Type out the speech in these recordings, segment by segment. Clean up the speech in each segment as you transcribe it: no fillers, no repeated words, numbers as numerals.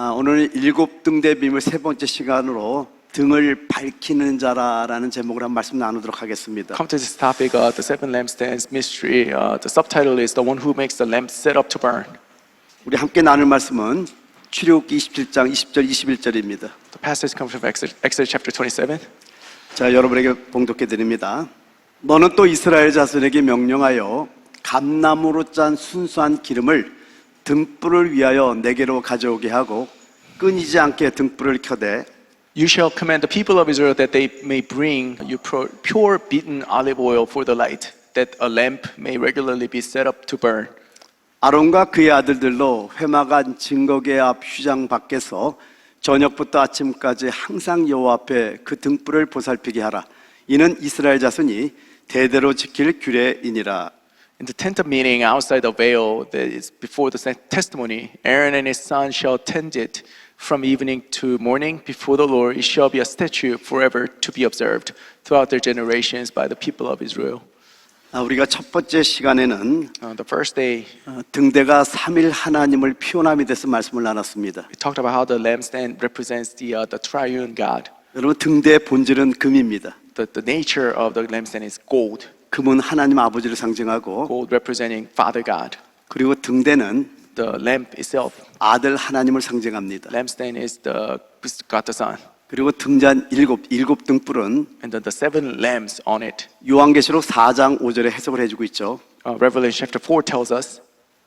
오늘 일곱 등대 비밀 세 번째 시간으로 등을 밝히는 자라라는 제목으로 한 말씀 나누도록 하겠습니다. Come to this topic, the seven lampstands mystery. The subtitle is the one who makes the lamp set up to burn. 우리 함께 나눌 말씀은 출애굽기 27장 20절 21절입니다. The passage comes from Exodus chapter 27. 자, 여러분에게 봉독해 드립니다. 너는 또 이스라엘 자손에게 명령하여 감나무로 짠 순수한 기름을 등불을 위하여 내게로 가져오게 하고 끊이지 않게 등불을 켜되 You shall command the people of Israel that they may bring you pure beaten olive oil for the light, that a lamp may regularly be set up to burn. 아론과 그의 아들들로 회막안 증거궤 앞 휘장 밖에서 저녁부터 아침까지 항상 여호와 앞에 그 등불을 보살피게 하라. 이는 이스라엘 자손이 대대로 지킬 규례이니라. In the tent of meeting outside the veil that is before the testimony, Aaron and his son shall tend it from evening to morning before the Lord. It shall be a statute forever to be observed throughout their generations by the people of Israel. 우리가 첫 번째 시간에는 The first day, 등대가 삼일 하나님을 표현함에 대해서 말씀을 나눴습니다. we talked about how the lampstand represents the triune God. 여러분, 등대의 본질은 금입니다. The nature of the lampstand is gold. 금은 하나님 아버지를 상징하고 Gold representing Father God. 그리고 등대는 The lamp itself, 아들 하나님을 상징합니다. lampstand is the God the Son. 그리고 등잔 일곱 등불은 And then the seven lamps on it. 요한계시록 4장 5절에 해석을 해주고 있죠. Revelation chapter 4 tells us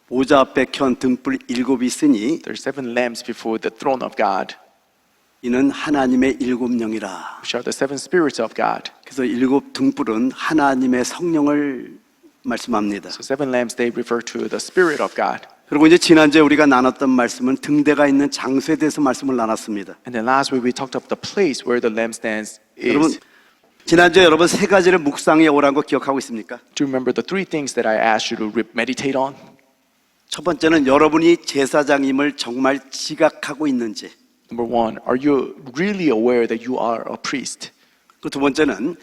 보좌 앞에 켠 등불 일곱이 있으니 there are seven lamps before the throne of God, 이는 하나님의 일곱 영이라. which are the seven spirits of God. 그래서 일곱 등불은 하나님의 성령을 말씀합니다. So seven lamps, they refer to the Spirit of God. 그리고 이제 지난주에 우리가 나눴던 말씀은 등대가 있는 장소에 대해서 말씀을 나눴습니다. And then last week we talked about the place where the lampstands 여러분, is. 지난주에 여러분 세 가지를 묵상해 오라는 거 기억하고 있습니까? Do you remember the three things that I asked you to meditate on? 첫 번째는 여러분이 제사장임을 정말 지각하고 있는지, Number one, are you really aware that you are a priest? 그 두 번째는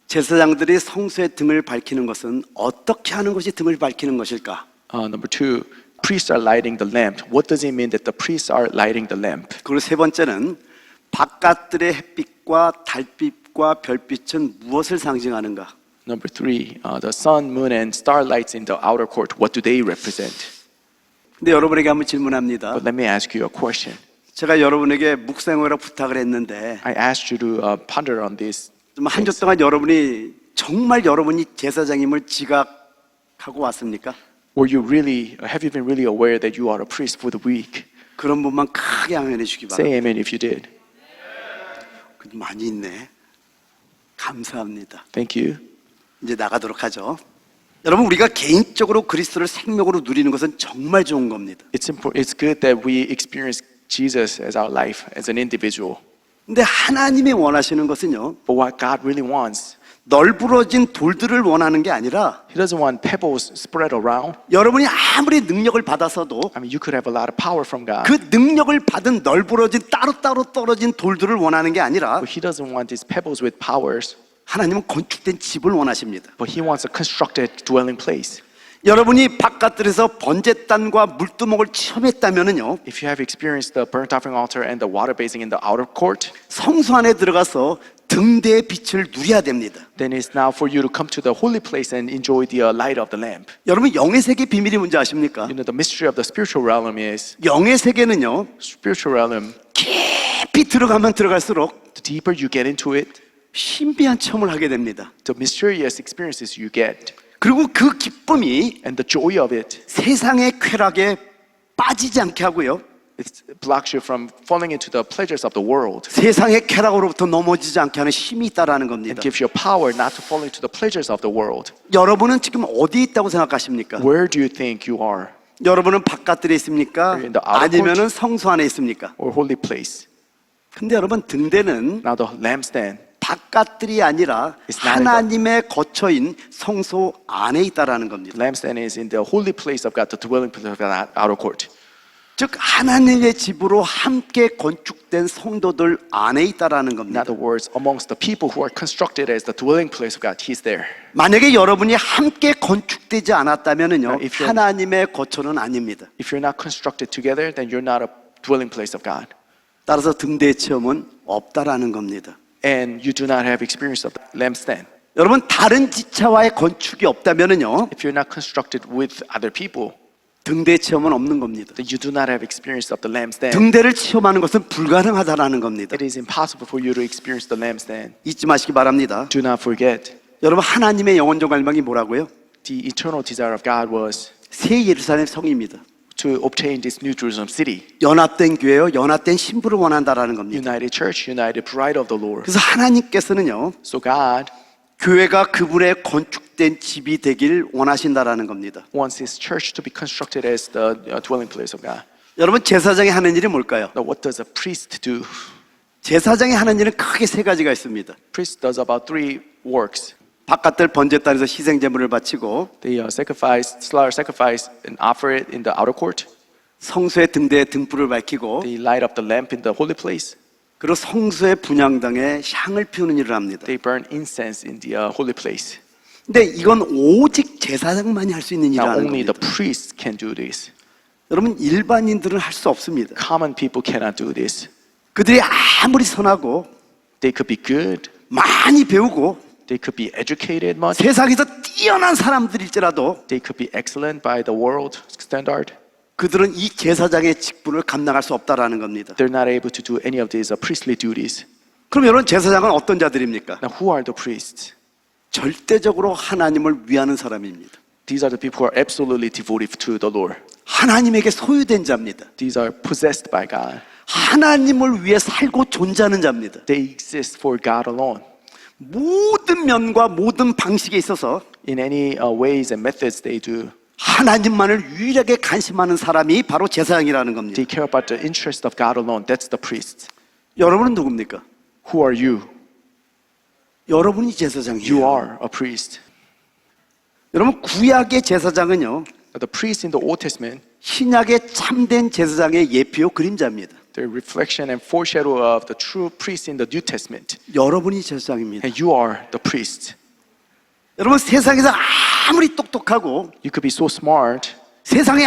제사장들이 성소의 등을 밝히는 것은 어떻게 하는 것이 등을 밝히는 것일까? Number two, priests are lighting the lamp. What does it mean that the priests are lighting the lamp? 그리고 세 번째는 바깥들의 햇빛과 달빛과 별빛은 무엇을 상징하는가? Number three, the sun, moon, and starlights in the outer court. What do they represent? 근데 여러분에게 한번 질문합니다. But let me ask you a question. 제가 여러분에게 묵상해라 부탁을 했는데 I asked you to ponder on this. 한 주 동안 여러분이 정말 여러분이 제사장임을 지각하고 왔습니까? Have you been really aware that you are a priest for the week? 그런 분만 크게 아멘해 주기 Say 바랍니다. amen if you did. 많이 있네. 감사합니다. Thank you. 이제 나가도록 하죠. 여러분, 우리가 개인적으로 그리스도를 생명으로 누리는 것은 정말 좋은 겁니다. It's good that we experience Jesus as our life, as an individual. 근데 하나님이 원하시는 것은요, But what God really wants, 널브러진 돌들을 원하는 게 아니라 He doesn't want pebbles spread around. 여러분이 아무리 능력을 받아서도 I mean, you could have a lot of power from God. 그 능력을 받은 널브러진 따로따로 떨어진 돌들을 원하는 게 아니라 But He doesn't want these pebbles with powers, 하나님은 건축된 집을 원하십니다. but He wants a constructed dwelling place. 여러분이 바깥들에서 번제단과 물두멍을 체험했다면은요, If you have experienced the burnt offering altar and the water basin in the outer court, 성소 안에 들어가서 등대의 빛을 누려야 됩니다. then it's now for you to come to the holy place and enjoy the light of the lamp. 여러분, 영의 세계 비밀이 뭔지 아십니까? You know, the mystery of the spiritual realm is, 영의 세계는요, spiritual realm, 깊이 들어가면 들어갈수록 the deeper you get into it, 신비한 체험을 하게 됩니다. the mysterious experiences you get. 그리고 그 기쁨이 And the joy of it, 세상의 쾌락에 빠지지 않게 하고요, it blocks you from falling into the pleasures of the world. 세상의 쾌락으로부터 넘어지지 않게 하는 힘이 있다라는 겁니다. It gives you power not to fall into the pleasures of the world. 여러분은 지금 어디에 있다고 생각하십니까? Where do you think you are? 여러분은 바깥들에 있습니까? In the outer 아니면은 성소 안에 있습니까? Or holy place? 근데 여러분, 등대는 Now the lampstand, 바깥들이 아니라 It's not in the- 하나님의 거처인 성소 안에 있다라는 겁니다. the lampstand is in the holy place of God, the dwelling place of God, outer court. 즉 하나님의 집으로 함께 건축된 성도들 안에 있다라는 In 겁니다. other words, amongst the people who are constructed as the dwelling place of God, He's there. 만약에 여러분이 함께 건축되지 않았다면은요, If you're- 하나님의 거처는 아닙니다. If you're not constructed together, then you're not a dwelling place of God. 따라서 등대 체험은 없다라는 겁니다. And you do not have experience of the lampstand. 여러분 다른 지체와의 건축이 없다면은요 If you're not constructed with other people, 등대 체험은 없는 겁니다. then you do not have experience of the lampstand. 등대를 체험하는 것은 불가능하다라는 겁니다. It is impossible for you to experience the lampstand. 잊지 마시기 바랍니다. Do not forget, 여러분 하나님의 영원적 갈망이 뭐라고요? the eternal desire of God was 새 예루살렘 성입니다. to obtain this New Jerusalem city. 연합된 교회요, 연합된 신부를 원한다라는 겁니다. United church, united bride of the Lord. 그래서 하나님께서는요, So God 교회가 그분의 건축된 집이 되길 원하신다라는 겁니다. wants His church to be constructed as the dwelling place of God. 여러분 제사장이 하는 일이 뭘까요? Now, what does a priest do? 제사장이 하는 일은 크게 세 가지가 있습니다. Priest does about 3 works. 바깥들 번제단에서 희생 제물을 바치고 They slaughter sacrifice, and offer it in the outer court. 성소의 등대에 등불을 밝히고 They light up the lamp in the holy place. 그리고 성소의 분향당에 향을 피우는 일을 합니다. They burn incense in the holy place. 근데 이건 오직 제사장만이 할 수 있는 Now, 일이라는 only the 겁니다. priest can do this. 여러분 일반인들은 할 수 없습니다. Common people cannot do this. 그들이 아무리 선하고 They could be good, 많이 배우고 they could be educated much, 세상에서 뛰어난 사람들일지라도 they could be excellent by the world standard. 그들은 이 제사장의 직분을 감당할 수 없다라는 겁니다. They're not able to do any of these priestly duties. 그럼 여러분 제사장은 어떤 자들입니까? Now, who are the priests? 절대적으로 하나님을 위하는 사람입니다. These are the people who are absolutely devoted to the Lord. 하나님에게 소유된 자입니다. These are possessed by God. 하나님을 위해 살고 존재하는 자입니다. They exist for God alone. 모든 면과 모든 방식에 있어서 In any ways and methods they do, 하나님만을 유일하게 관심하는 사람이 바로 제사장이라는 겁니다. they care about the interest of God alone. That's the priest. 여러분은 누굽니까? Who are you? 여러분이 You 제사장이에요. are a priest. 여러분 구약의 제사장은요 The priests in the Old Testament, 신약의 참된 제사장의 예표요 그림자입니다. they're reflection and foreshadow of the true priests in the New Testament. 여러분이 제사장입니다. And you are the priest. 여러분 세상에서 아무리 똑똑하고 You could be so smart 세상에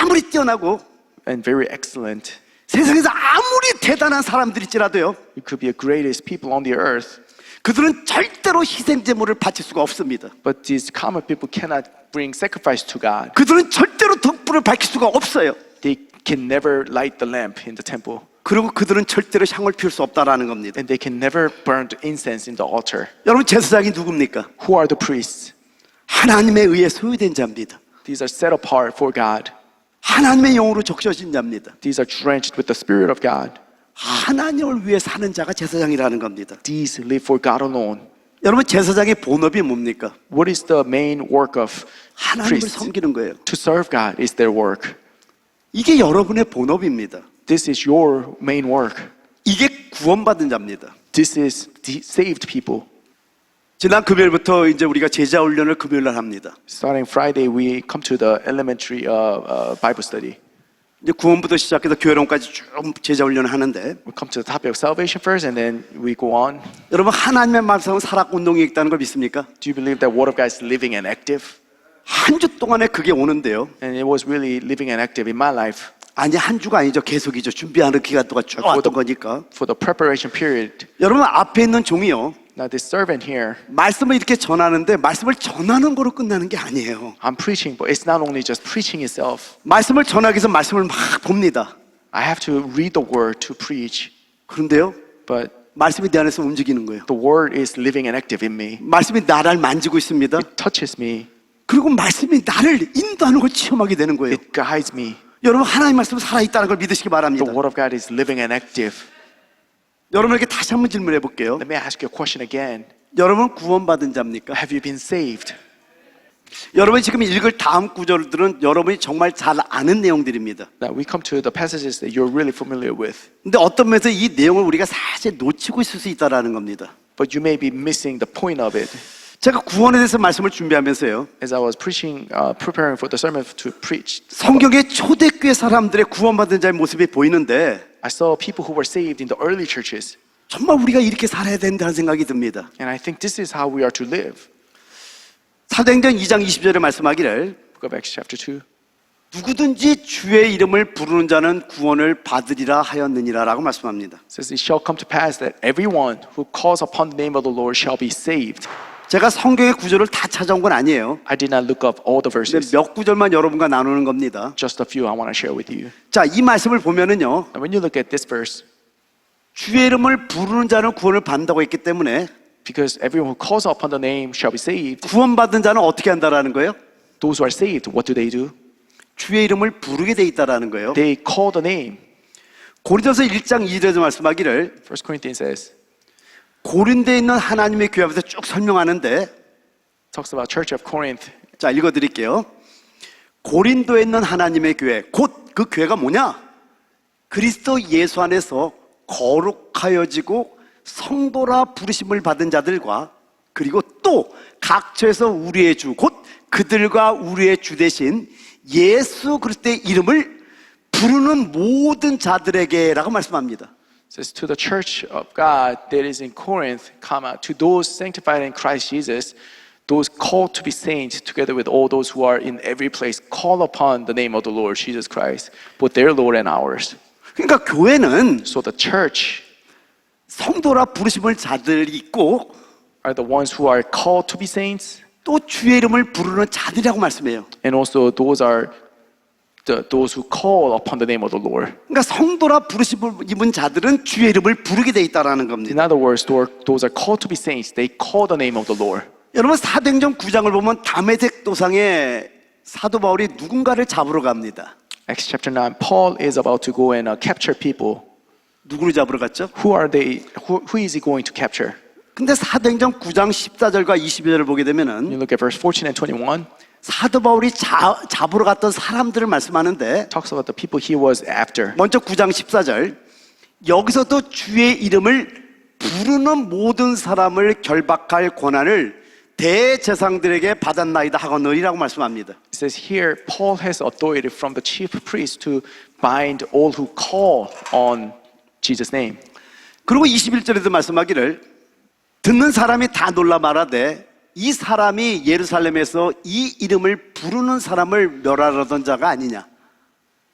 아무리 뛰어나고 and very excellent. 세상에서 아무리 대단한 사람들일지라도요 You could be the greatest people on the earth. 그들은 절대로 희생제물을 바칠 수가 없습니다. But these common people cannot bring sacrifice to God. 그들은 절대로 등불을 밝힐 수가 없어요. They can never light the lamp in the temple. 그리고 그들은 절대로 향을 피울 수 없다라는 겁니다. And they can never burn the incense in the altar. 여러분 제사장이 누굽니까? Who are the priests? 하나님에 의해 소유된 자입니다. These are set apart for God. 하나님의 영으로 적셔진 자입니다. These are drenched with the Spirit of God. 하나님을 위해 사는 자가 제사장이라는 겁니다. These live for God alone. 여러분 제사장의 본업이 뭡니까? What is the main work of 하나님을 priests? 섬기는 거예요. To serve God is their work. 이게 여러분의 본업입니다. This is your main work. 이게 구원받은 자입니다. This is the saved people. 지난 금요일부터 이제 우리가 제자 훈련을 금요일 날 합니다. Starting Friday, we come to the elementary Bible study. 이제 구원부터 시작해서 교회론까지 쭉 제자 훈련을 하는데 We come to the topic of salvation first, and then we go on. 여러분 하나님의 말씀은 살았고 운동이 있다는 걸 믿습니까? Do you believe that Word of God is living and active? 한 주 동안에 그게 오는데요. And it was really living and active in my life. 아니 한 주가 아니죠. 계속이죠. 준비하는 기간 동안 쭉 왔던 거니까. For the preparation period. 여러분 앞에 있는 종이요. Now this servant here, 말씀을 이렇게 전하는데 말씀을 전하는 거로 끝나는 게 아니에요. I'm preaching, but it's not only just preaching itself. 말씀을 전하기 위해서 말씀을 막 봅니다. I have to read the Word to preach. 그런데요. But 말씀이 내 안에서 움직이는 거예요. the Word is living and active in me. 말씀이 나를 만지고 있습니다. It touches me. 그리고 말씀이 나를 인도하는 걸 체험하게 되는 거예요. It guides me. 여러분 하나님 말씀은 살아있다는 걸 믿으시기 The 바랍니다. Word of God is living and active. 여러분에게 다시 한번 질문해 볼게요. Let me ask you a question again. 여러분 구원받은 자입니까? Have you been saved? 여러분이 지금 읽을 다음 구절들은 여러분이 정말 잘 아는 내용들입니다. Now we come to the passages that you're really familiar with. 근데 어떤 면에서 이 내용을 우리가 사실 놓치고 있을 수 있다는 겁니다. But you may be missing the point of it. 제가 구원에 대해서 말씀을 준비하면서요. As I was preaching, preparing for the sermon to preach, 성경의 초대교회 사람들의 구원받은 자의 모습이 보이는데 I saw people who were saved in the early churches. 정말 우리가 이렇게 살아야 된다는 생각이 듭니다. And I think this is how we are to live. 사도행전 2장 20절에 말씀하기를 Book of Acts chapter 2. 누구든지 주의 이름을 부르는 자는 구원을 받으리라 하였느니라라고 말씀합니다. It says, it shall come to pass that everyone who calls upon the name of the Lord shall be saved. 제가 성경의 구절을 다 찾아온 건 아니에요. I did not look up all the 근데 verses. 몇 구절만 여러분과 나누는 겁니다. Just a few I want to share with you. 자, 이 말씀을 보면은요. And when you look at this verse, 주의 이름을 부르는 자는 구원을 받는다고 했기 때문에 because everyone who calls upon the name shall be saved, 구원받은 자는 어떻게 한다라는 거예요? those who are saved, what do? 주의 이름을 부르게 돼 있다라는 거예요. They call the name. 고린도서 1장 2절에서 말씀하기를 1 Corinthians says, 고린도에 있는 하나님의 교회 앞에서 쭉 설명하는데 talks about Church of Corinth. 자, 읽어드릴게요. 고린도에 있는 하나님의 교회, 곧 그 교회가 뭐냐? 그리스도 예수 안에서 거룩하여지고 성도라 부르심을 받은 자들과 그리고 또 각처에서 우리의 주, 곧 그들과 우리의 주 대신 예수 그리스도의 이름을 부르는 모든 자들에게라고 말씀합니다. It says to the church of God that is in Corinth, to those sanctified in Christ Jesus, those called to be saints, together with all those who are in every place, call upon the name of the Lord Jesus Christ, both their Lord and ours. 그러니까 교회는 So the church 성도라 부르심을 자들이 있고 are the ones who are called to be saints, 또 주의 이름을 부르는 자들이라고 말씀해요. and also those are those who call upon the name of the Lord. 그러니까 성도라 부르심을 입은 자들은 주의 이름을 부르게 돼 있다라는 In 겁니다. other words, those are called to be saints. They call the name of the Lord. 여러분 사도행전 9장을 보면 다메섹 도상에 사도 바울이 누군가를 잡으러 갑니다. Acts chapter 9, Paul is about to go and capture people. 누구를 잡으러 갔죠? Who are they? Who is he going to capture? 근데 사도행전 9장 14절과 22절을 보게 되면은 You look at verse 14 and 21. 사도 바울이 잡으러 갔던 사람들을 말씀하는데 Talks about the people he was after. 먼저 9장 14절 여기서도 주의 이름을 부르는 모든 사람을 결박할 권한을 대제사장들에게 받았나이다 하거늘이라고 말씀합니다. It says here, Paul has authority from the chief priest to bind all who call on Jesus' name. 그리고 21절에도 말씀하기를 듣는 사람이 다 놀라 말하되 이 사람이 예루살렘에서 이 이름을 부르는 사람을 멸하려던 자가 아니냐.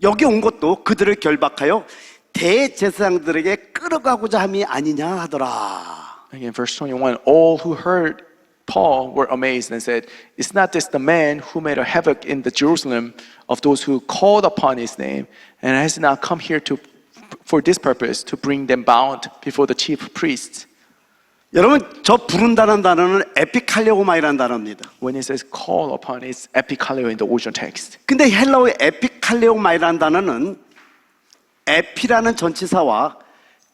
여기 온 것도 그들을 결박하여 대제사장들에게 끌어가고자 함이 아니냐 하더라. Again, verse 21, all who heard Paul were amazed and said, is not this the man who made a havoc in the Jerusalem of those who called upon his name, and has not come here for this purpose, to bring them bound before the chief priests? 여러분 저 부른다는 단어는 에피칼레오마이라는 단어입니다. When it says call upon, it's epikaleo in the original text. 근데 헬라어의 에피칼레오마이라는 단어는 에피라는 전치사와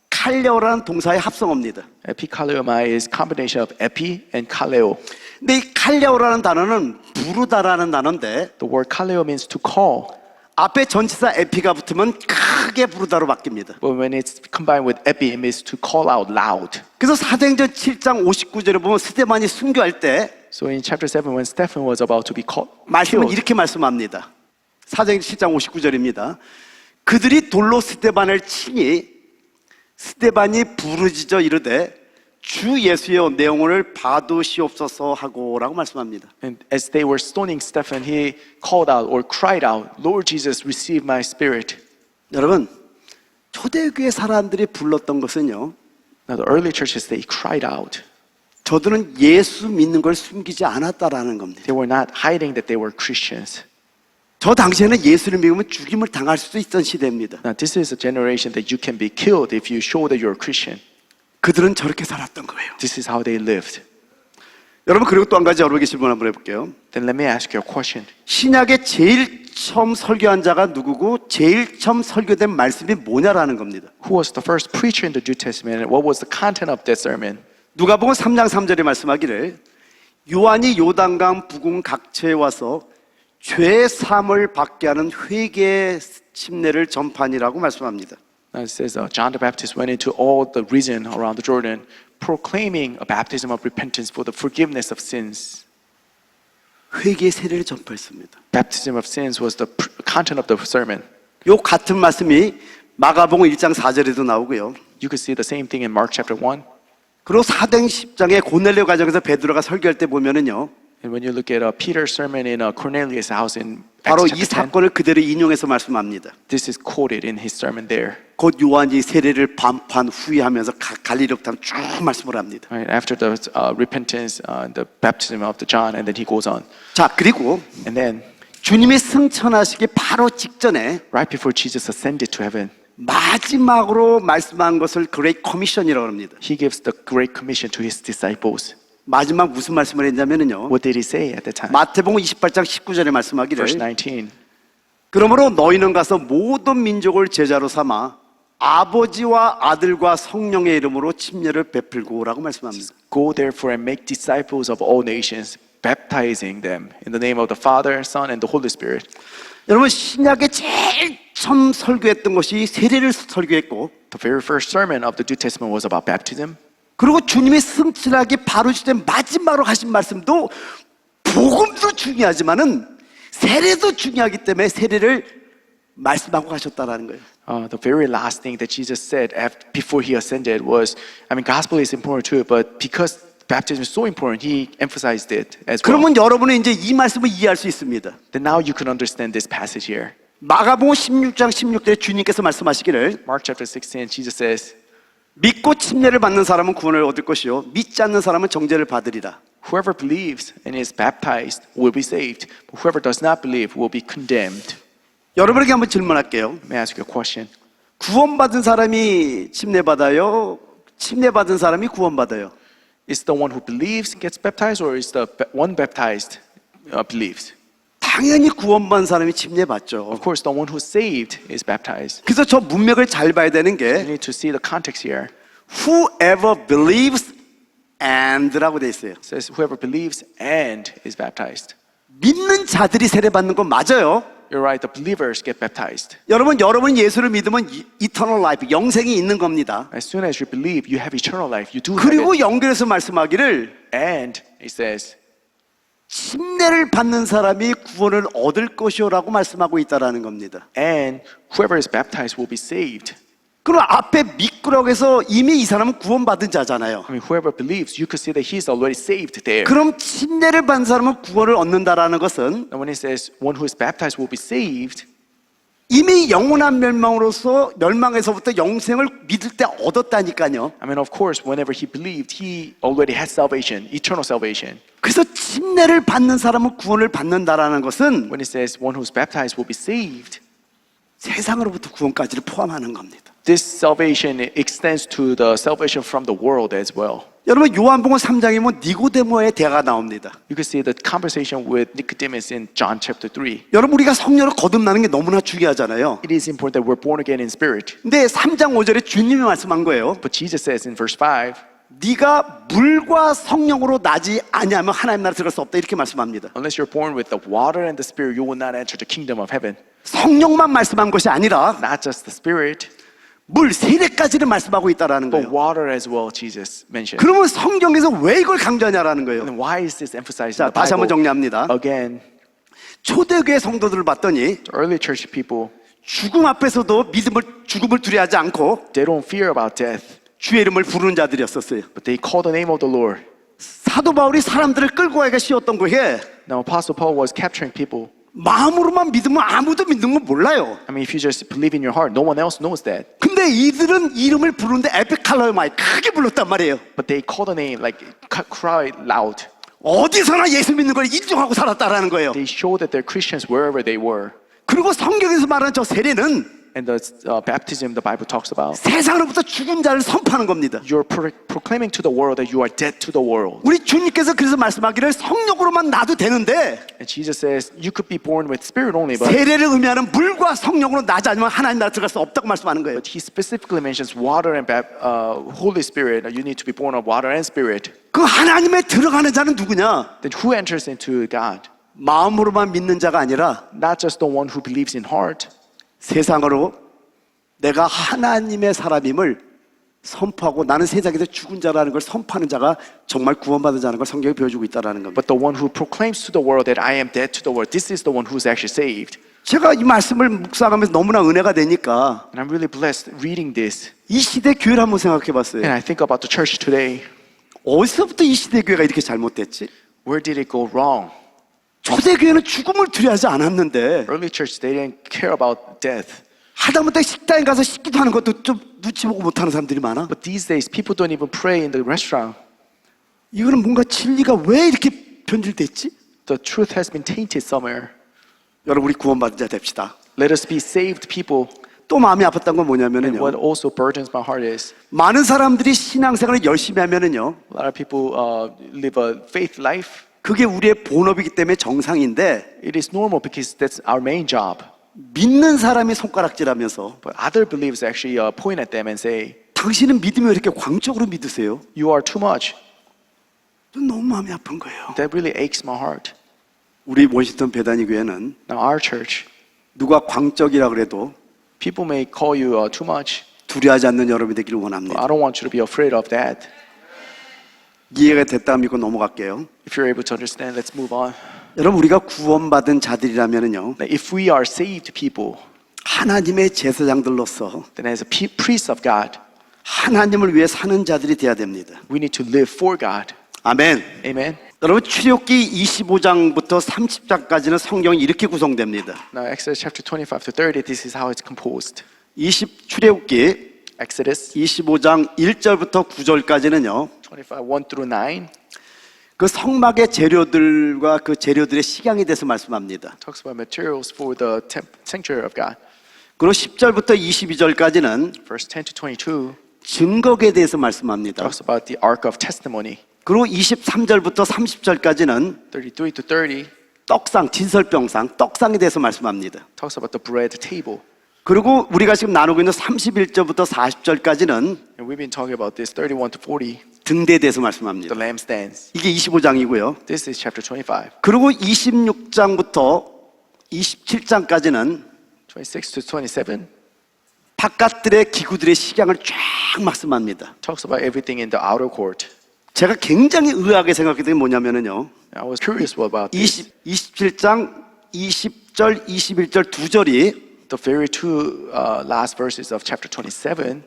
칼레오라는 동사의 합성어입니다. Epikaleomai is combination of epi and kaleo. 근데 이 칼레오라는 단어는 부르다라는 단어인데 The word kaleo means to call, 앞에 전치사 에피가 붙으면 크게 부르다로 바뀝니다. but when it's combined with epi, it means to call out loud. 그래서 사도행전 7장 59절에 보면 스데반이 순교할 때 So in chapter 7, when Stephen was about to be 말씀은 killed, 이렇게 말씀합니다. 사도행전 7장 59절입니다. 그들이 돌로 스데반을 치니 스데반이 부르짖어 이르되 주 예수여 내 영혼을 받으시옵소서 하고라고 말씀합니다. and as they were stoning Stephen, he called out or cried out, Lord Jesus, receive my spirit. 여러분 초대교회 사람들이 불렀던 것은요. Now the early churches, they cried out. 저들은 예수 믿는 걸 숨기지 않았다라는 겁니다. They were not hiding that they were Christians. 저 당시에는 예수를 믿으면 죽임을 당할 수도 있던 시대입니다. Now this is a generation that you can be killed if you show that you're a Christian. 그들은 저렇게 살았던 거예요. This is how they lived. 여러분 그리고 또 한 가지 여러분에게 질문 한번 해볼게요. Then let me ask you a question. 신약에 제일 처음 설교한 자가 누구고 제일 처음 설교된 말씀이 뭐냐라는 겁니다. Who was the first preacher in the New Testament and what was the content of that sermon? 누가복음 3장 3절에 말씀하기를 요한이 요단강 부근 각처에 와서 죄 사함을 받게 하는 회개의 침례를 전파하니라고 말씀합니다. Now it says John the Baptist went into all the region around the Jordan proclaiming a baptism of repentance for the forgiveness of sins. 회개의 세례를 전파했습니다. Baptism of sins was the content of the sermon. 요 같은 말씀이 마가복음 1장 4절에도 나오고요. You could see the same thing in Mark chapter 1. 그리고 사도행 10장의 고넬료 가정에서 베드로가 설교할 때 보면은요. And when you look at Peter's sermon in Cornelius' house in 바로 Acts 이 chapter 10. 사건을 그대로 인용해서 말씀합니다. This is quoted in his sermon there. 곧 요한이 세례를 반판 후회하면서 갈릴리로부터 쭉 말씀을 합니다. Right, after the repentance, the baptism of the John, and then he goes on. 자, 그리고 And then, 주님이 승천하시기 바로 직전에 right before Jesus ascended to heaven, 마지막으로 말씀한 것을 그레이트 커미션이라고 합니다. he gives the Great Commission to his disciples. 마지막 무슨 말씀을 했냐면요. What did he say at the time? 마태복음 28장 19절에 말씀하기를 Verse 19. 그러므로 너희는 가서 모든 민족을 제자로 삼아 아버지와 아들과 성령의 이름으로 침례를 베풀고라고 말씀합니다. Go therefore and make disciples of all nations, baptizing them in the name of the Father, Son, and the Holy Spirit. 여러분 신약에 제일 처음 설교했던 것이 세례를 설교했고 The very first sermon of the New Testament was about baptism. 그리고 주님이 승천하기 바로 직전 마지막으로 하신 말씀도 복음도 중요하지만은 세례도 중요하기 때문에 세례를 말씀하고 가셨다라는 거예요. The very last thing that Jesus said before he ascended was, gospel is important too, but because baptism is so important, he emphasized it as well. 그러면 여러분은 이제 이 말씀을 이해할 수 있습니다. Then now you can understand this passage here. 마가복음 16장 16절에 주님께서 말씀하시기를 Mark chapter 16, Jesus says, 믿고 침례를 받는 사람은 구원을 얻을 것이요 믿지 않는 사람은 정죄를 받으리라. whoever believes and is baptized will be saved, but whoever does not believe will be condemned. 여러분에게 한번 질문할게요. Let me ask you a question. 구원받은 사람이 침례받아요? 침례받은 사람이 구원받아요? Is the one who believes gets baptized, or is the one baptized believes? 당연히 구원받은 사람이 침례받죠. Of course, the one who's saved is baptized. 그래서 저 문맥을 잘 봐야 되는 You 게 need to see the context here. whoever believes and라고 돼 있어요. It says whoever believes and is baptized. 믿는 자들이 세례받는 건 맞아요. You're right, the believers get baptized. 여러분 예수를 믿으면 eternal life, 영생이 있는 겁니다. As soon as you believe, you have eternal life. You do have 그리고 it. 연결해서 말씀하기를 And it says, 침례를 받는 사람이 구원을 얻을 것이요라고 말씀하고 있다라는 겁니다. and whoever is baptized will be saved. 그럼 앞에 믿고라고 해서 이미 이 사람은 구원받은 자잖아요. Whoever believes, you could see that he's already saved there. 그럼 침례를 받는 사람은 구원을 얻는다라는 것은 And when it says one who is baptized will be saved, 이미 영원한 멸망에서부터 영생을 믿을 때 얻었다니까요. of course, whenever he believed, he already had salvation, eternal salvation. 그래서 침례를 받는 사람은 구원을 받는다라는 것은 When it says one who is baptized will be saved, 세상으로부터 구원까지를 포함하는 겁니다. this salvation extends to the salvation from the world as well. 여러분 요한복음 3장이면 니고데모의 대화가 나옵니다. You can see the conversation with Nicodemus in John chapter 3. 여러분 우리가 성령으로 거듭나는 게 너무나 중요하잖아요. It is important that we're born again in spirit. 근데 3장 5절에 주님이 말씀한 거예요. But Jesus says in verse 5, 네가 물과 성령으로 나지 아니하면 하나님 나라 들어갈 수 없다 이렇게 말씀합니다. unless you're born with the water and the spirit, you will not enter the kingdom of heaven. 성령만 말씀한 것이 아니라 Not just the spirit, 물 세례까지를 말씀하고 있다라는 but 거예요. water as well, Jesus mentioned. 그러면 성경에서 왜 이걸 강조하냐라는 거예요. And why is this emphasized 자, in the 다시 한번 Bible? 정리합니다. Again, 초대교회 성도들을 봤더니 the early church people, 죽음 앞에서도 죽음을 두려워하지 않고 they don't fear about death, 주의 이름을 부르는 자들이었었어요. but they call the name of the Lord. 사도 바울이 사람들을 끌고 가기가 쉬웠던 거에 Now, Apostle Paul was capturing people. 마음으로만 믿으면 아무도 믿는 건 몰라요. If you just believe in your heart, no one else knows that. 근데 이들은 이름을 부르는데 에피칼로마이 크게 불렀단 말이에요. But they call the name, like cry loud. 어디서나 예수 믿는 걸 인정하고 살았다라는 거예요. They show that they're Christians wherever they were. 그리고 성경에서 말하는 저 세례는 And the baptism the Bible talks about, 세상으로부터 죽은 자를 선포하는 겁니다. you're proclaiming to the world that you are dead to the world. 우리 주님께서 그래서 말씀하기를 성령으로만 나도 되는데 And Jesus says, you could be born with spirit only, but 세례를 의미하는 물과 성령으로 나지 않으면 하나님 나라 들어갈 수 없다고 말씀하는 거예요. he specifically mentions water and Holy Spirit. You need to be born of water and spirit. 그 하나님에 들어가는 자는 누구냐? Then who enters into God? 마음으로만 믿는 자가 아니라 Not just the one who believes in heart, 세상으로 내가 하나님의 사람임을 선포하고 나는 세상에서 죽은 자라는 걸 선포하는 자가 정말 구원받은 자라는 걸 성경이 보여주고 있다는 겁니다. but the one who proclaims to the world that I am dead to the world. This is the one who's actually saved. 제가 이 말씀을 묵상하면서 너무나 은혜가 되니까 And I'm really blessed reading this. 이 시대 교회를 한번 생각해 봤어요. And I think about the church today. 어디서부터 이 시대 교회가 이렇게 잘못됐지? Where did it go wrong? 초대교회는 죽음을 두려워하지 않았는데 Early church, they didn't care about death. 하다못해 식당에 가서 식기도 하는 것도 좀 눈치 보고 못하는 사람들이 많아. But these days, people don't even pray in the restaurant. 이거는 뭔가 진리가 왜 이렇게 변질됐지? The truth has been tainted somewhere. 여러분, 우리 구원받은 자 됩시다. Let us be saved people. 또 마음이 아팠던 건 And 뭐냐면은요, what also burdens my heart is 많은 사람들이 신앙생활을 열심히 하면은요, a lot of people live a faith life. 그게 우리의 본업이기 때문에 정상인데, It is normal because that's our main job. 믿는 사람이 손가락질하면서 But other believers actually point at them and say, 당신은 믿으면 이렇게 광적으로 믿으세요? you are too much. 너무 마음이 아픈 거예요. That really aches my heart. 우리 워싱턴 배단위 교회는 Now our church, 누가 광적이라 그래도 people may call you too much. 두려워하지 않는 여러분이 되기를 But 원합니다. I don't want you to be afraid of that. 이해가 됐다 믿고 넘어갈게요. If you're able to understand, let's move on. 여러분, 우리가 구원받은 자들이라면은요, Now, if we are saved people, 하나님의 제사장들로서 then as a priest of God, 하나님을 위해 사는 자들이 돼야 됩니다. we need to live for God. 아멘. Amen. 여러분, 출애굽기 25장부터 30장까지는 성경이 이렇게 구성됩니다. Now, Exodus chapter 25 to 30, this is how it's composed. 출애굽기 Exodus 25장 1절부터 9절까지는요, 25, 1 through 9, 그 성막의 재료들과 그 재료들의 식양에 대해서 말씀합니다. talks about materials for the sanctuary of God. 그리고 10절부터 22절까지는 Verse 10 to 22 증거에 대해서 말씀합니다. talks about the ark of testimony. 그리고 23절부터 30절까지는 33 to 30 떡상, 진설병상, 떡상에 대해서 말씀합니다. talks about the bread table. 그리고 우리가 지금 나누고 있는 31절부터 40절까지는 And we've been talking about this 31 to 40, 등대에 대해서 the 말씀합니다. lampstands. 이게 25장이고요. This is chapter 25. 그리고 26장부터 27장까지는 26 to 27 바깥들의 기구들의 식양을 쫙 말씀합니다. talks about everything in the outer court. 제가 굉장히 의아하게 생각했던 게 뭐냐면은요, I was curious about this. 27장 20절, 21절 두 절이 The very two last verses of chapter 27,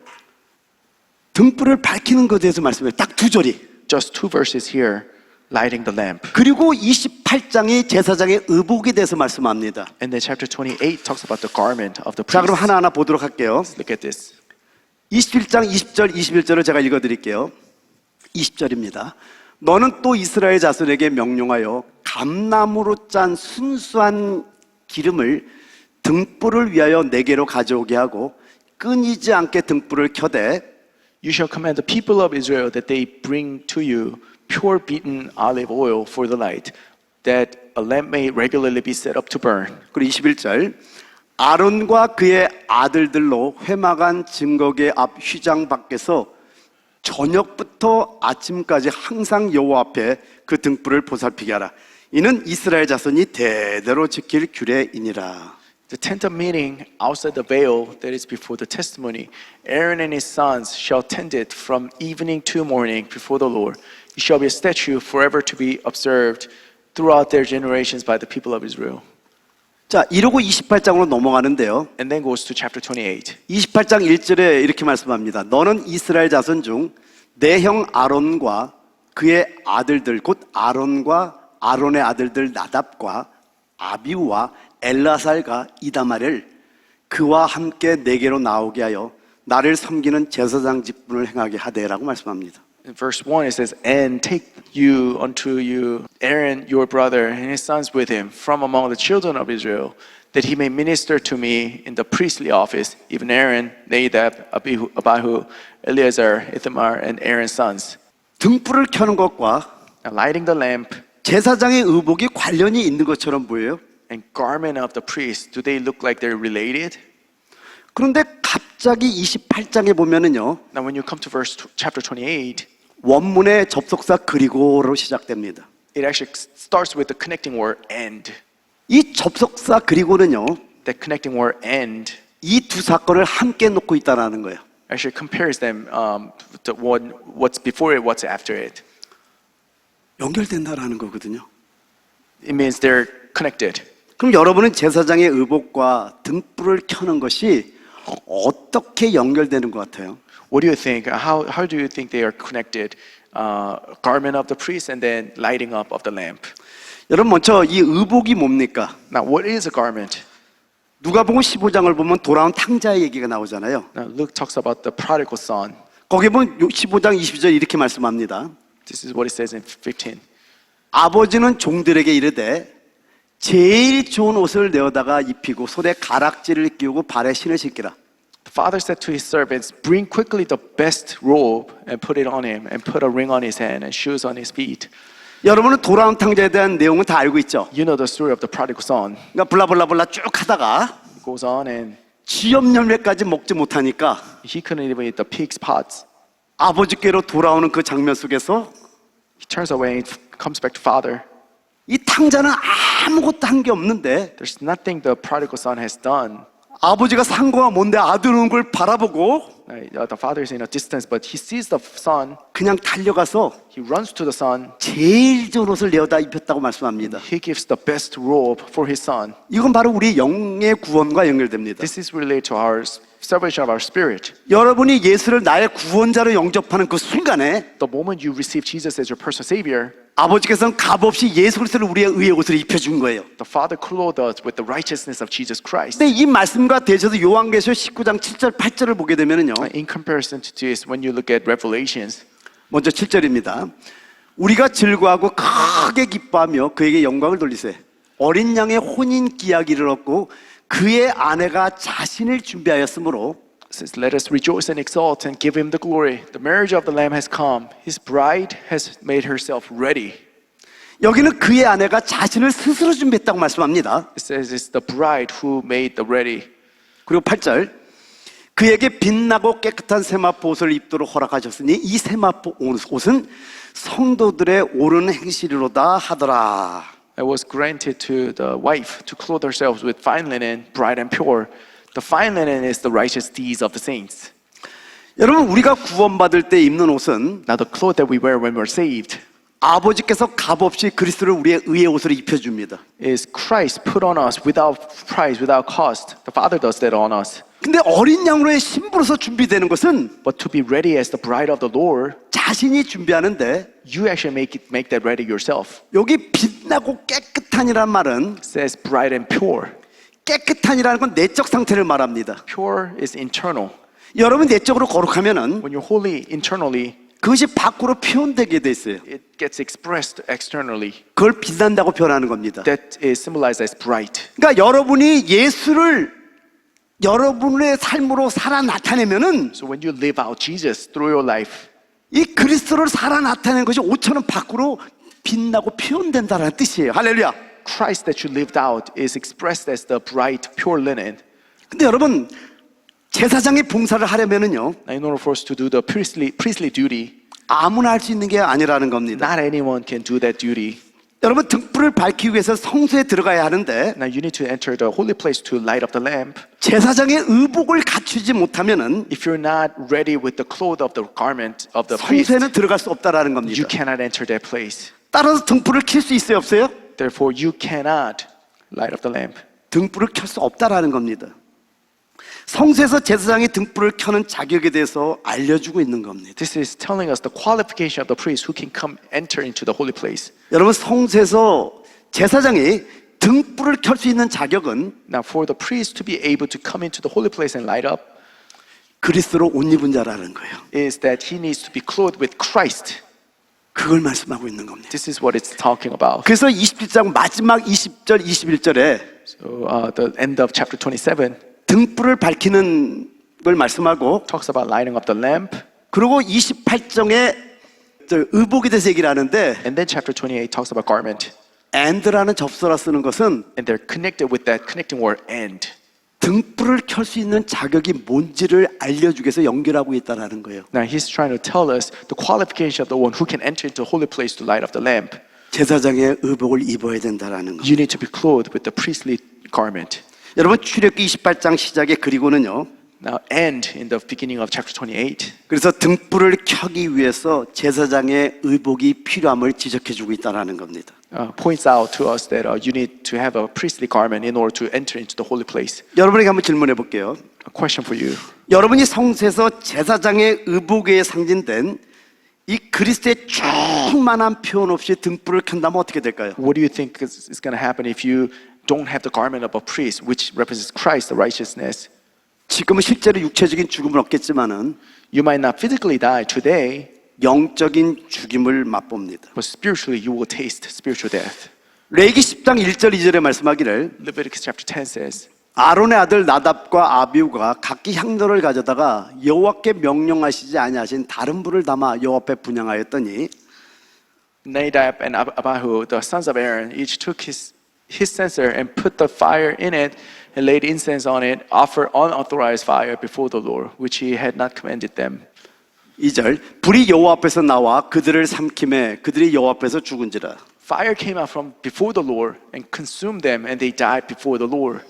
등불을 밝히는 것에 대해서 말씀해요. 딱 두 절이. just two verses here, lighting the lamp. 그리고 28장이 제사장의 의복에 대해서 말씀합니다. And then chapter 28 talks about the garment of the 자, 그럼 priest. 하나하나 보도록 할게요. Look at this. 27장 20절, 21절을 제가 읽어드릴게요. 20절입니다. 너는 또 이스라엘 자손에게 명령하여 감나무로 짠 순수한 기름을 등불을 위하여 내게로 가져오게 하고 끊이지 않게 등불을 켜되 You shall command the people of Israel that they bring to you pure beaten olive oil for the light, that a lamp may regularly be set up to burn. 그리고 21절 아론과 그의 아들들로 회막안 증거계 앞 휘장 밖에서 저녁부터 아침까지 항상 여호와 앞에 그 등불을 보살피게 하라. 이는 이스라엘 자손이 대대로 지킬 규례이니라. The tent of meeting outside the veil that is before the testimony, Aaron and his sons shall tend it from evening to morning before the Lord. It shall be a statute forever to be observed throughout their generations by the people of Israel. 자, 이러고 28장으로 넘어가는데요. And then goes to chapter 28. 28장 1절에 이렇게 말씀합니다. 너는 이스라엘 자손 중 내 형 아론과 그의 아들들 곧 아론과 아론의 아들들 나답과 아비우와 엘라살과 이다말을 그와 함께 내게로 나오게 하여 나를 섬기는 제사장 직분을 행하게 하되라고 말씀합니다. In verse 1 it says, And take you unto you Aaron your brother and his sons with him from among the children of Israel, that he may minister to me in the priestly office, even Aaron, Nadab, Abihu, Eleazar, Ithamar, and Aaron's sons. 등불을 켜는 것과 Now, lighting the lamp 제사장의 의복이 관련이 있는 것처럼 보여요. and garment of the priest, do they look like they're related? 그런데 갑자기 28장에 보면은요, Now when you come to chapter 28, 원문의 접속사 그리고로 시작됩니다. it actually starts with the connecting word and. 이 접속사 그리고는요, That connecting word and 이 두 사건을 함께 놓고 있다라는 거예요. actually compares them to what's before it, what's after it. 연결된다라는 거거든요. It means they're connected. 그럼 여러분은 제사장의 의복과 등불을 켜는 것이 어떻게 연결되는 것 같아요? What do you think? How do you think they are connected? Garment of the priest and then lighting up of the lamp. 여러분 먼저 이 의복이 뭡니까? Now, what is a garment? 누가복음 15장을 보면 돌아온 탕자의 얘기가 나오잖아요. Now, Luke talks about the prodigal son. 거기 보면 15장 22절 이렇게 말씀합니다. This is what it says in 15. 아버지는 종들에게 이르되 제일 좋은 옷을 내어다가 입히고 손에 가락지를 끼우고 발에 신을 신기라. The father said to his servants, "Bring quickly the best robe and put it on him, and put a ring on his hand and shoes on his feet." 여러분은 돌아온 탕자에 대한 내용은 다 알고 있죠. You know the story of the prodigal son. 그러니까 블라블라블라 쭉 하다가 He goes on and 쥐염 열매까지 먹지 못하니까 he couldn't even eat the pig's pots. 아버지께로 돌아오는 그 장면 속에서 He turns away and comes back to father. 이 탕자는 아무것도 한 게 없는데 There's nothing the prodigal son has done. 아버지가 산 거가 뭔데 아들 오는 걸 바라보고 The father is in a distance, but he sees the son. 그냥 달려가서 He runs to the son. 제일 좋은 옷을 내어다 입혔다고 말씀합니다. He gives the best robe for his son. 이건 바로 우리 영의 구원과 연결됩니다. This is related to our salvation of our spirit. 여러분이 예수를 나의 구원자로 영접하는 그 순간에 The moment you receive Jesus as your personal savior, 아버지께서는 값없이 예수 그리스도를 우리의 의의 옷을 입혀준 거예요. the Father clothed us with the righteousness of Jesus Christ. 근데 이 말씀과 대해서 요한계시록 19장 7절 8절을 보게 되면은요. In comparison to this, when you look at Revelations, 먼저 7절입니다. 우리가 즐거워하고 크게 기뻐하며 그에게 영광을 돌리세. 어린 양의 혼인 기약을 얻고 그의 아내가 자신을 준비하였으므로 it says, "Let us rejoice and exult and give him the glory. The marriage of the Lamb has come. His bride has made herself ready." 여기는 그의 아내가 자신을 스스로 준비했다고 말씀합니다. It says it's the bride who made the ready. 그리고 8절 그에게 빛나고 깨끗한 세마포 옷을 입도록 허락하셨으니 이 세마포 옷은 성도들의 옳은 행실이로다 하더라. It was granted to the wife to clothe herself with fine linen, bright and pure. The fine linen is the righteous deeds of the saints. 여러분 우리가 구원받을 때 입는 옷은 Now the clothes that we wear when we're saved 아버지께서 값없이 그리스도를 우리의 의의 옷으로 입혀줍니다. is Christ put on us without price, without cost. The Father does that on us. 근데 어린 양으로의 신부로서 준비되는 것은 But to be ready as the bride of the Lord, 자신이 준비하는데 you actually make that ready yourself. 여기 빛나고 깨끗한이란 말은 It says bright and pure. 깨끗한이라는 건 내적 상태를 말합니다. Pure is internal. 여러분 내적으로 거룩하면은 When you're holy internally, 그것이 밖으로 표현되게 돼 있어요. it gets expressed externally. 그걸 빛난다고 표현하는 겁니다. That is symbolized as bright. 그러니까 여러분이 예수를 여러분의 삶으로 살아 나타내면은 So when you live out Jesus through your life, 이 그리스도를 살아 나타내는 것이 옷처럼 밖으로 빛나고 표현된다는 뜻이에요. 할렐루야. Christ that you lived out is expressed as the bright, pure linen. 근데 여러분 제사장의 봉사를 하려면은요 Now, in order for us to do the priestly duty, 아무나 할 수 있는 게 아니라는 겁니다. not anyone can do that duty. 여러분 등불을 밝히기 위해서 성소에 들어가야 하는데 Now you need to enter the holy place to light up the lamp. 제사장의 의복을 갖추지 못하면은 If you're not ready with the cloth of the garment of the priest, 성소에는 들어갈 수 없다라는 겁니다. you cannot enter that place. 따라서 등불을 켤 수 있어요, 없어요? Therefore, you cannot light up the lamp. 등불을 켤 수 없다라는 겁니다. 성소에서 제사장이 등불을 켜는 자격에 대해서 알려주고 있는 겁니다. This is telling us the qualification of the priest who can come enter into the holy place. 여러분 성소에서 제사장이 등불을 켤 수 있는 자격은 Now, for the priest to be able to come into the holy place and light up, 그리스도로 옷 입은 자라는 거예요. is that he needs to be clothed with Christ. 그걸 말씀하고 있는 겁니다. This is what it's talking about. 그래서 27장 마지막 20절 21절에 So, the end of chapter 27 등불을 밝히는 걸 말씀하고 talks about lighting up the lamp. 그리고 28장에 의복에 대해서 얘기를 하는데 And then chapter 28 talks about garment. and라는 접수라 쓰는 것은 And they're connected with that connecting word and. 등불을 켤 수 있는 자격이 뭔지를 알려주기 위해서 연결하고 있다는 거예요. Now he's trying to tell us the qualification of the one who can enter into a holy place to light up the lamp. 제사장의 의복을 입어야 된다는 거. You need to be clothed with the priestly garment. 여러분 출애굽기 28장 시작에 그리고는요. Now end in the beginning of chapter 28. 그래서 등불을 켜기 위해서 제사장의 의복이 필요함을 지적해주고 있다는 겁니다. Points out to us that you need to have a priestly garment in order to enter into the holy place. 여러분에게 한번 질문해 볼게요. A question for you. 여러분이 성소에서 제사장의 의복에 상징된 이 그리스도의 충만한 표현 없이 등불을 켠다면 어떻게 될까요? What do you think is going to happen if you don't have the garment of a priest, which represents Christ, the righteousness? 지금은 실제로 육체적인 죽음은 없겠지만은 You might not physically die today, 영적인 죽임을 맛봅니다. but spiritually you will taste spiritual death. 레위기 10장 1절 2절에 말씀하기를 Leviticus chapter 10 says, 아론의 아들 나답과 아비후가 각기 향로를 가져다가 여호와께 명령하시지 아니하신 다른 불을 담아 여호와 앞에 분향하였더니 Nadab and Abihu, the sons of Aaron, each took his censer and put the fire in it and laid incense on it, offered unauthorized fire before the Lord, which he had not commanded them. 2절 불이 여호와 앞에서 나와 그들을 삼킴에 그들이 여호와 앞에서 죽은지라. Fire came out from before the Lord and consumed them, and they died before the Lord.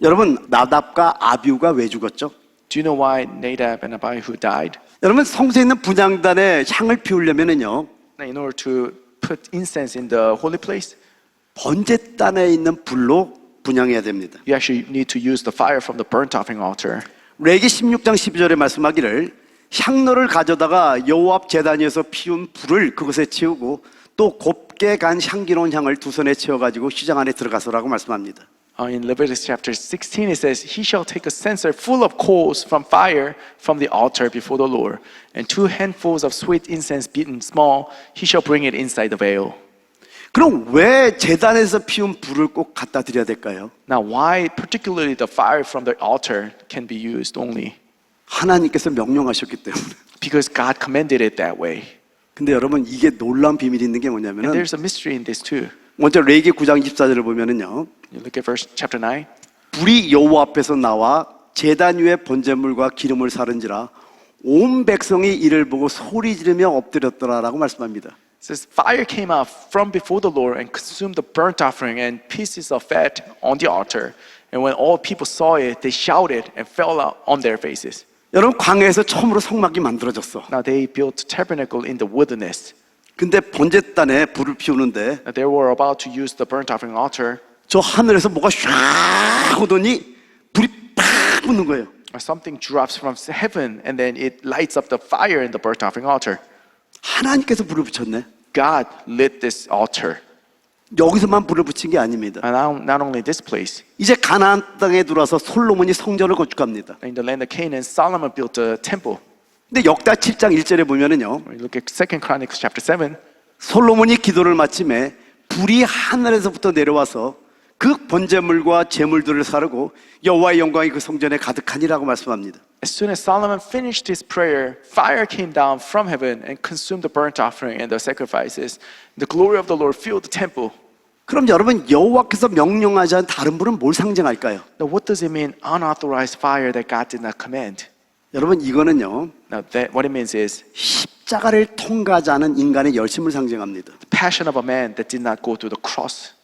여러분 나답과 아비후가 왜 죽었죠? Do you know why Nadab and Abihu died? 여러분 성소에 있는 분향단에 향을 피우려면은요 In order to put incense in the holy place, 번제단에 있는 불로 분향해야 됩니다. you actually need to use the fire from the burnt offering altar. 레위기 16장 12절에 말씀하기를 향로를 가져다가 여호와 앞 제단 위에서 피운 불을 그것에 채우고 또 곱게 간 향기로운 향을 두 손에 채워가지고 시장 안에 들어가서라고 말씀합니다. In Leviticus chapter 16, it says, He shall take a censer full of coals from fire from the altar before the Lord, and 2 handfuls of sweet incense beaten small, he shall bring it inside the veil. 그럼 왜 제단에서 피운 불을 꼭 갖다 드려야 될까요? Now, why particularly the fire from the altar can be used only? 하나님께서 명령하셨기 때문에. Because God commanded it that way. 근데 여러분 이게 놀라운 비밀이 있는 게 And 뭐냐면은 there's a mystery in this too. 먼저 레위기 9장 24절을 보면은요. You look at verse chapter 9. 불이 여호와 앞에서 나와 제단 위에 번제물과 기름을 사른지라 온 백성이 이를 보고 소리 지르며 엎드렸더라라고 말씀합니다. It says, Fire came out from before the Lord and consumed the burnt offering and pieces of fat on the altar. And when all people saw it, they shouted and fell out on their faces. 여러분 광야에서 처음으로 성막이 만들어졌어. Now they built tabernacle in the wilderness. 근데 번제단에 불을 피우는데 Now they were about to use the burnt offering altar. 저 하늘에서 뭐가 샥 하더니 불이 팍 붙는 거예요. Something drops from heaven and then it lights up the fire in the burnt offering altar. 하나님께서 불을 붙였네. God lit this altar. 여기서만 불을 붙인 게 아닙니다. And now, not only this place, 이제 가나안 땅에 들어와서 솔로몬이 성전을 건축합니다. in the land of Canaan, Solomon built a temple. 근데 역다 7장 1절에 보면은요. When you look at 2 Chronicles chapter 7, 솔로몬이 기도를 마침에 불이 하늘에서부터 내려와서 그 번제물과 제물들을 사르고 여호와의 영광이 그 성전에 가득하니라고 말씀합니다. as soon as Solomon finished his prayer, fire came down from heaven and consumed the burnt offering and the sacrifices. The glory of the Lord filled the temple. 그럼 여러분 여호와께서 명령하지 않은 다른 불은 뭘 상징할까요? Now, what does it mean, unauthorized fire that God did not command? 여러분 이거는요. Now, what it means is 십자가를 통과하지 않은 인간의 열심을 상징합니다. the passion of a man that did not go through the cross.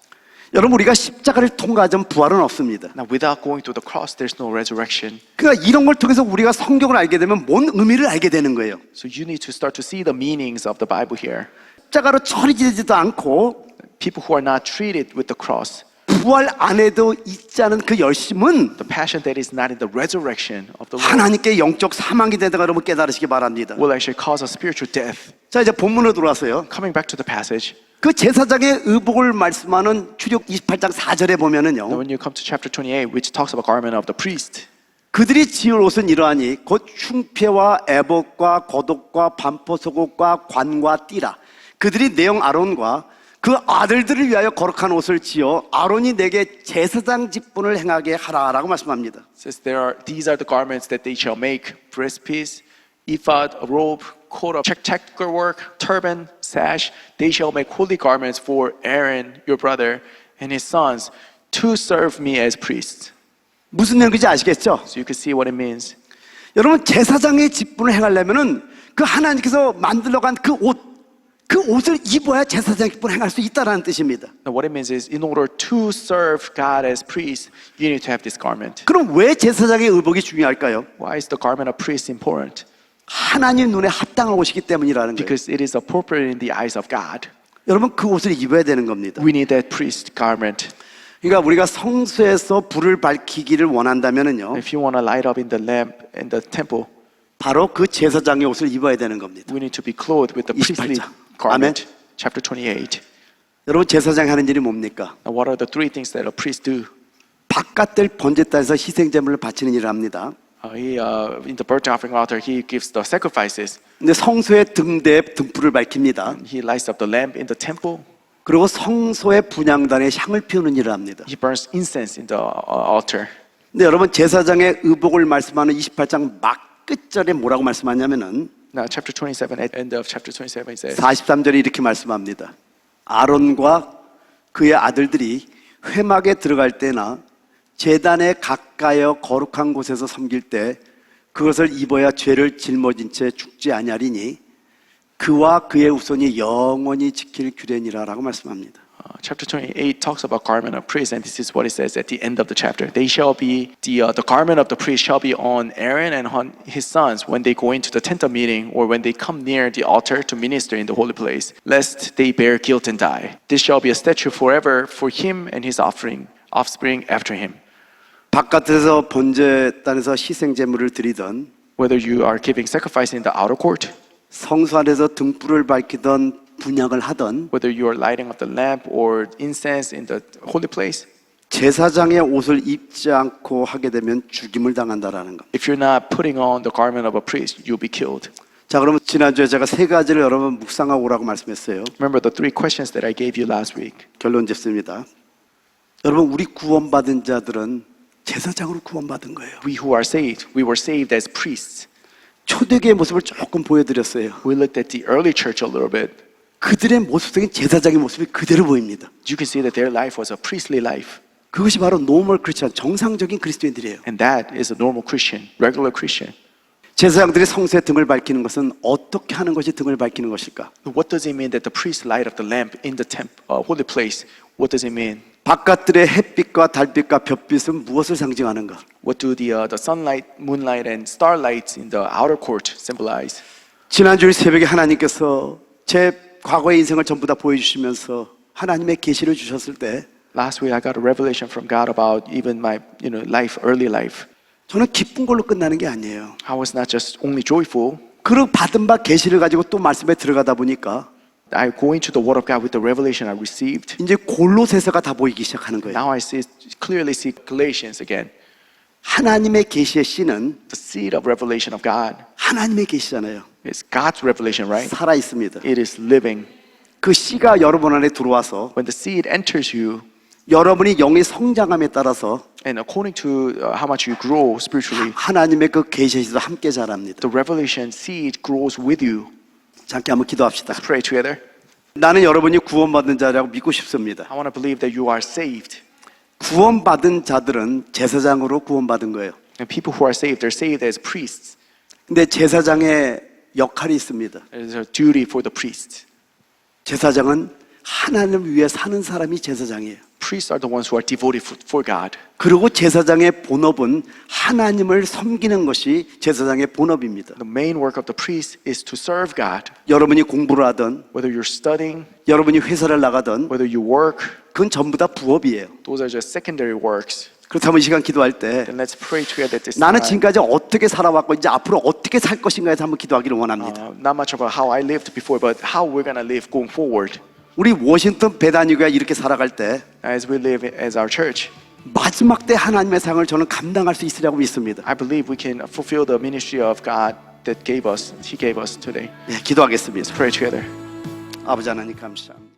여러분 우리가 십자가를 통과하지 않으면 부활은 없습니다. Now, without going through the cross, there's no resurrection. 그러니까 이런 걸 통해서 우리가 성경을 알게 되면 뭔 의미를 알게 되는 거예요. So you need to start to see the meanings of the Bible here. 십자가로 처리되지도 않고 People who are not treated with the cross, 부활 안에도 있지 않은 그 열심은 the passion that is not in the resurrection of the Lord, 하나님께 영적 사망이 되다가 여러분 깨달으시기 바랍니다. will actually cause a spiritual death. 자 이제 본문으로 들어와서요. Coming back to the passage, 그 제사장의 의복을 말씀하는 출애굽 28장 4절에 now 보면은요. when you come to chapter 28, which talks about garment of the priest, 그들이 지을 옷은 이러하니 곧 흉패와 애복과 겉옷과 반포 속옷과 관과 띠라. 그들이 내용 아론과 그 아들들을 위하여 거룩한 옷을 지어 아론이 내게 제사장 직분을 행하게 하라라고 말씀합니다. it says these are the garments that they shall make: breastpiece, ephod, a robe, coat of checker work, turban, sash. They shall make holy garments for Aaron, your brother, and his sons, to serve me as priests. 무슨 내용인지 아시겠죠? So you can see what it means. 여러분 제사장의 직분을 행하려면은 그 하나님께서 만들어간 그 옷을 입어야 제사장 직분을 행할 수 있다라는 뜻입니다. Now what it means is, in order to serve God as priest, you need to have this garment. 그럼 왜 제사장의 의복이 중요할까요? Why is the garment of priest important? 하나님 눈에 합당한 옷이기 때문이라는 거예요. Because it is appropriate in the eyes of God. 여러분 그 옷을 입어야 되는 겁니다. We need that priest garment. 그러니까 우리가 성소에서 불을 밝히기를 원한다면은요. If you want to light up in the lamp in the temple, 바로 그 제사장의 옷을 입어야 되는 겁니다. we need to be clothed with the priestly 28장. garment. chapter 28. 여러분 제사장이 하는 일이 뭡니까? Now, what are the three things that a priest do? 바깥들 번제단에서 희생제물을 바치는 일을 합니다. In the burnt offering altar, he gives the sacrifices. 근데 성소의 등대에 등불을 밝힙니다. He lights up the lamp in the temple. 그리고 성소의 분향단에 향을 피우는 일을 합니다. He burns incense in the altar. 근데 여러분 제사장의 의복을 말씀하는 28장 막 끝절에 뭐라고 말씀하냐면은 Now, chapter 27, at the end of chapter 27, it says, 43절에 이렇게 말씀합니다. 아론과 그의 아들들이 회막에 들어갈 때나 제단에 가까여 거룩한 곳에서 섬길 때 그것을 입어야 죄를 짊어진 채 죽지 아니하리니 그와 그의 후손이 영원히 지킬 규례니라라고 말씀합니다. Chapter 28 talks about garment of priest, and this is what it says at the end of the chapter. They shall be the garment of the priest shall be on Aaron and on his sons when they go into the tent of meeting, or when they come near the altar to minister in the holy place, lest they bear guilt and die. This shall be a statute forever for him and his offspring after him. 바깥에서 번제단에서 희생 제물을 드리던 Whether you are giving sacrifice in the outer court, 성소 안에서 등불을 밝히던 분향을 하던 whether you are lighting up the lamp or incense in the holy place, 제사장의 옷을 입지 않고 하게 되면 죽임을 당한다라는 것. if you're not putting on the garment of a priest, you'll be killed. 자, 그러면 지난주에 제가 세 가지를 여러분 묵상하고 오라고 말씀했어요. Remember the three questions that I gave you last week. 결론 짓습니다. 여러분 우리 구원받은 자들은 제사장으로 구원받은 거예요. We who are saved, we were saved as priests. 초대교회 모습을 조금 보여드렸어요. We looked at the early church a little bit. 그들의 모습 속에 제사장의 모습이 그대로 보입니다. You can see that their life was a priestly life. 그것이 바로 노멀 크리스천, 정상적인 그리스도인들이에요. And that is a normal Christian, regular Christian. 제사장들이 성소에 등을 밝히는 것은 어떻게 하는 것이 등을 밝히는 것일까? What does it mean that the priest light up the lamp in the holy place? What does it mean? 바깥들의 햇빛과 달빛과 볕빛은 무엇을 상징하는가? What do the sunlight, moonlight, and starlights in the outer court symbolize? 지난주 새벽에 하나님께서 제 과거의 인생을 전부 다 보여주시면서 하나님의 계시를 주셨을 때 Last week I got a revelation from God about even my life, early life. 저는 기쁜 걸로 끝나는 게 아니에요. I was not just only joyful. 그리고 받은 바 계시를 가지고 또 말씀에 들어가다 보니까 I go into the Word of God with the revelation I received. 이제 골로새서가 다 보이기 시작하는 거예요. Now I clearly see Galatians again. 하나님의 계시의 씨는 The seed of revelation of God 하나님의 계시잖아요. is God's revelation, right? 살아 있습니다. It is living. 그 씨가 여러분 안에 들어와서 When the seed enters you, 여러분이 영의 성장함에 따라서 and according to how much you grow spiritually, 하나님의 그 계시의 씨도 함께 자랍니다. the revelation seed grows with you. 잠깐 한번 기도합시다. Let's pray together. 나는 여러분이 구원받은 자라고 믿고 싶습니다. I want to believe that you are saved. 구원받은 자들은 제사장으로 구원받은 거예요. And people who are saved, they're saved as priests. 근데 제사장의 역할이 있습니다. There's a duty for the priest. 제사장은 하나님을 위해 사는 사람이 제사장이에요. Priests are the ones who are devoted for God. 그리고 제사장의 본업은 하나님을 섬기는 것이 제사장의 본업입니다. The main work of the priest is to serve God. 여러분이 공부를 하든 Whether you're studying, 여러분이 회사를 나가든 whether you work, 그건 전부 다 부업이에요. those are just secondary works. 그렇다면 이 시간 기도할 때 Then let's pray together at this 나는 time. 지금까지 어떻게 살아왔고 이제 앞으로 어떻게 살 것인가에 대해서 한번 기도하기를 원합니다. Not much about how I lived before, but how we're gonna live going forward. 우리 워싱턴 베다니가 이렇게 살아갈 때 As we live as our church, 마지막 때 하나님의 상을 저는 감당할 수 있으리라고 믿습니다. I believe we can fulfill the ministry of God that He gave us today. 네, 기도하겠습니다. Let's pray together. 아버지 하나님 감사합니다.